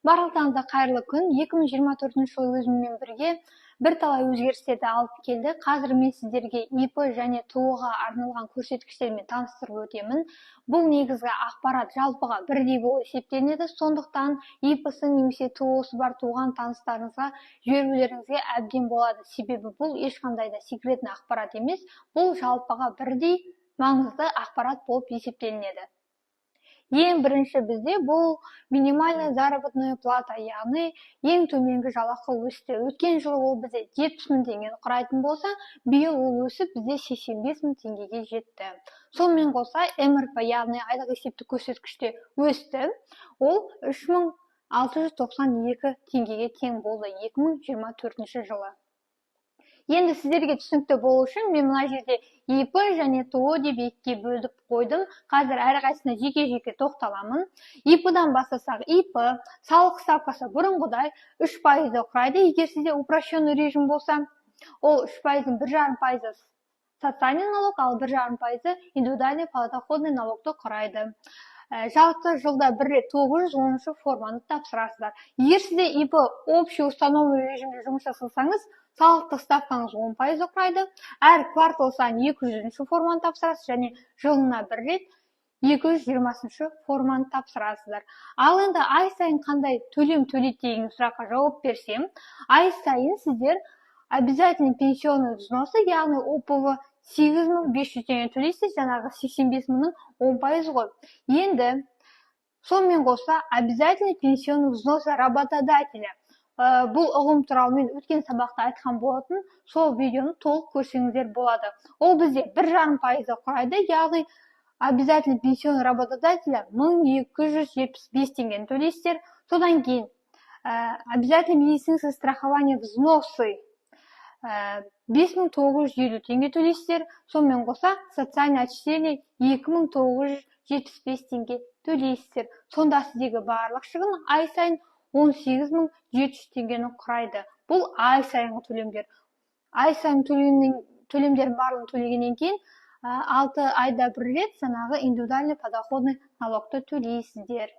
Барлықтарыңызға қайырлы күн. 2024 жылы өзіммен бірге бірталай өзгерістерді алып келді. Қазір мен сіздерге ИП және ТО-ға арналған көрсеткіштермен таныстырып өтемін. Бұл негізгі ақпарат жалпыға бірдей болып есептелінеді. Сондықтан ИП-сы немесе ТО-сы бар туған таныстарыңызға жіберулеріңізге әбден болады. Себебі бұл ешқандай да секретный ақпарат емес. Бұл жалпыға бірдей маңызды ақпарат болып есептелінеді. Ең бірінші бізде бұл минимальная заработная плата, яғни ең төменгі жалақы өсті. Өткен жылы ол бізде 70 мың теңгені құрайтын болса, биыл ол өсіп бізде 85 мың теңгеге жетті. Сонымен қоса МРП, яғни айлық есептік көрсеткіште өсті. Ол 3692 теңгеге тең болды 2024 жылы. Енді сіздерге түсінікті болу үшін мен мына жерде ИП және ТО деп екіге бөліп қойдым. Қазір әрқайсысына жеке-жеке тоқталамын. ИП-дан бастасақ, ИП салық ставкасы бұрынғыдай 3%-ды құрайды. Егер сізде упрощенный режим болса, ол 3%-ның 1,5%-ы социальный налог, ал 1,5%-ы индивидуальный подоходный налогты құрайды. Жалпы жылда бір рет 910 форманы тапсырасыздар. Егер сізде ИП общий установленный режимде жұмыс жасасаңыз, салықтық ставкаңыз 10% құрайды. Әр квартал сайын 200 форманы тапсырасыз және жылына бір рет 220 форманы тапсырасыздар. Ал енді ай сайын қандай төлем төлейді деген сұраққа жауап берсем, ай сайын сіздер обязательный пенсионный взносы, яғни ОПВ 8500 теңге төлейсіз, жаңағы 85 мыңның 10% ғой. Енді сонымен қоса обязательный пенсионный взносы работодателя. Бұл ұғым туралы мен өткен сабақта айтқан болатын, сол видеоны толық көрсеңіздер болады. Ол бізде 1,5% құрайды, яғни обязательный пенсионный работодателя 1275 теңгені төлейсіздер. Содан кейін обязательный медицинское страхование взносы 5950 теңге төлейсіздер. Сонымен қоса социальный отчисление 2975 теңге төлейсіздер. Сонда сіздегі барлық шығын ай сайын 18700 теңгені құрайды. Бұл ай сайынғы төлемдер. Ай сайын төлемдер барлығын төлегеннен кейін 6 айда бір рет жаңағы индивидуальный подоходный налогты төлейсіздер.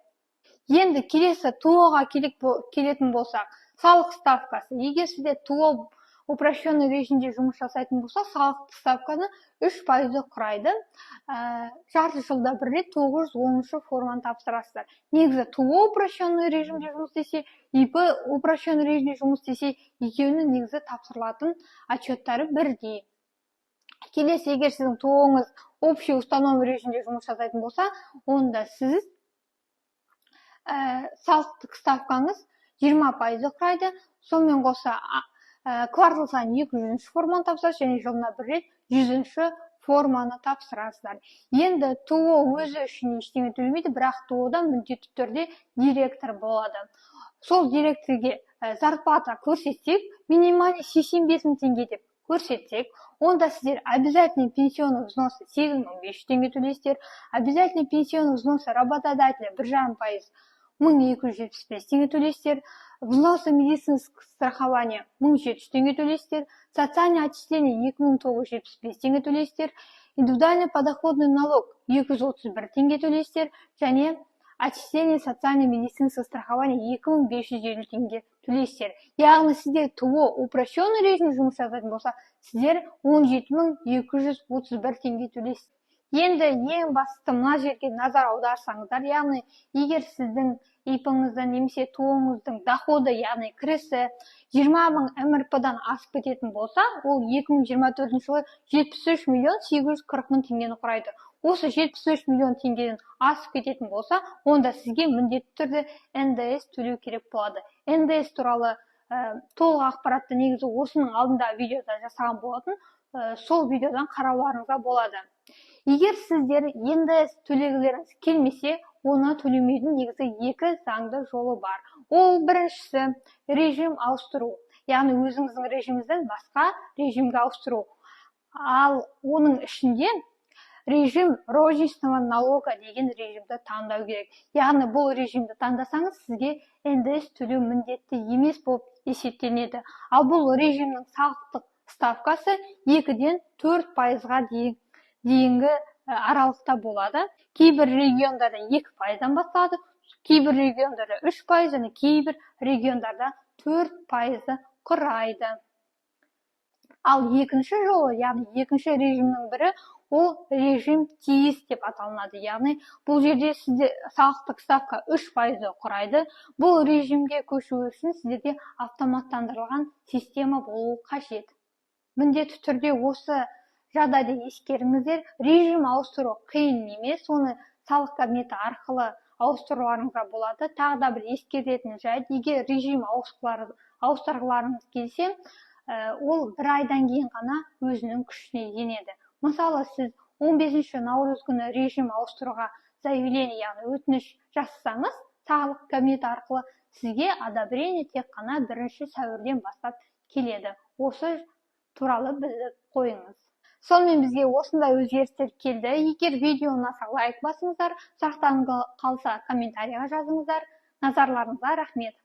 Енді келесі ТО-ға келетін болсақ, салық ставкасы. Егер сізде ТО упрощенный режимде жұмыс жасайтын болса, салықтық ставканы 3%-ды құрайды. Жарты жылда бір рет 910 форманы тапсырасыздар. Негізі ТО упрощенный режимде жұмыс істесе, ИП упрощенный режимде жұмыс істесе, екеуінің негізі тапсырылатын отчеттары бірдей. Келесі, егер сіздің ТО-ңыз общий установленный режимде жұмыс жасайтын болса, онда сіз салықтық ставкаңыз 20%-ды құрайды. Сонымен қоса квартал сайын 200 форманы тапсырасыз және жылына бір рет 100 форманы тапсырасыздар. Енді ТО өзі үшін ештеңе төлемейді, бірақ ТО-дан міндетті түрде директор болады. Сол директорге зарплата көрсетсек, минимальный 85 мың теңге деп көрсетсек, онда сіздер обязательный пенсионный взносы 7500 теңге төлейсіздер, обязательный пенсионный взносы работодателя 1,5% 1275 теңге төлейсіздер, взносы медицинское страхование 1700 теңге төлейсіздер, социальное отчисление 2975 теңге төлейсіздер, индивидуальный подоходный налог 231 теңге төлейсіздер, және отчисление социальное медицинское страхование 2550 теңге төлейсіздер. Яғни сіздер ТО упрощенный режим жұмыс жасайтын болса, сіздер 17231 теңге төлейсіздер. Енді ең басты мына жерге назар аударсаңыздар, яғни егер сіздің ИП-ңыздың немесе ТО-ңыздың доходы, яғни кірісі 20 мың МРП-дан асып кететін болса, ол 2024 жылы 73 миллион 840 мың теңгені құрайды. Осы 73 миллион теңгеден асып кететін болса, онда сізге міндетті түрде НДС төлеу керек болады. НДС туралы толық ақпаратты негізі осының алдында видеода жасаған болатын, сол видеодан қарауларыңызға болады. Егер сіздер НДС төлегілеріңіз келмесе, оны төлемеудің негізі екі заңды жолы бар. Ол біріншісі режим ауыстыру, яғни өзіңіздің режиміңізден басқа режимге ауыстыру. Ал оның ішінде режим розничного налога деген режимді таңдау керек. Яғни бұл режимді таңдасаңыз, сізге НДС төлеу міндетті емес болып есептелінеді. Ал бұл режимнің салықтық ставкасы 2-ден 4%-ға дейінгі аралықта болады. Кейбір региондарда 2%-дан басталады, кейбір региондарда 3%, және кейбір региондарда 4% құрайды. Ал екінші жолы, яғни екінші режимнің бірі, ол режим тиіс деп аталынады. Яғни бұл жерде сізде салықтық ставка 3% құрайды. Бұл режимге көшу үшін сіздерде автоматтандырылған система болу қажет. Міндетті түрде осы жағдайды ескеріңіздер. Режим ауыстыру қиын емес, оны салық кабинеті арқылы ауыстыруларыңызға болады. Тағы да бір ескеретін жайт, егер режим ауыстырғыларыңыз келсе, ол бір айдан кейін ғана өзінің күшіне енеді. Мысалы, сіз 15 наурыз күні режим ауыстыруға заявление, яғни өтініш жасасаңыз, салық кабинеті арқылы сізге одобрение тек қана 1 сәуірден бастап келеді. Осы туралы біліп қойыңыз. Сонымен бізге осындай өзгерістер келді. Егер видео ұнаса лайк басыңыздар, сұрақтарыңыз қалса комментарийға жазыңыздар. Назарларыңызға рахмет.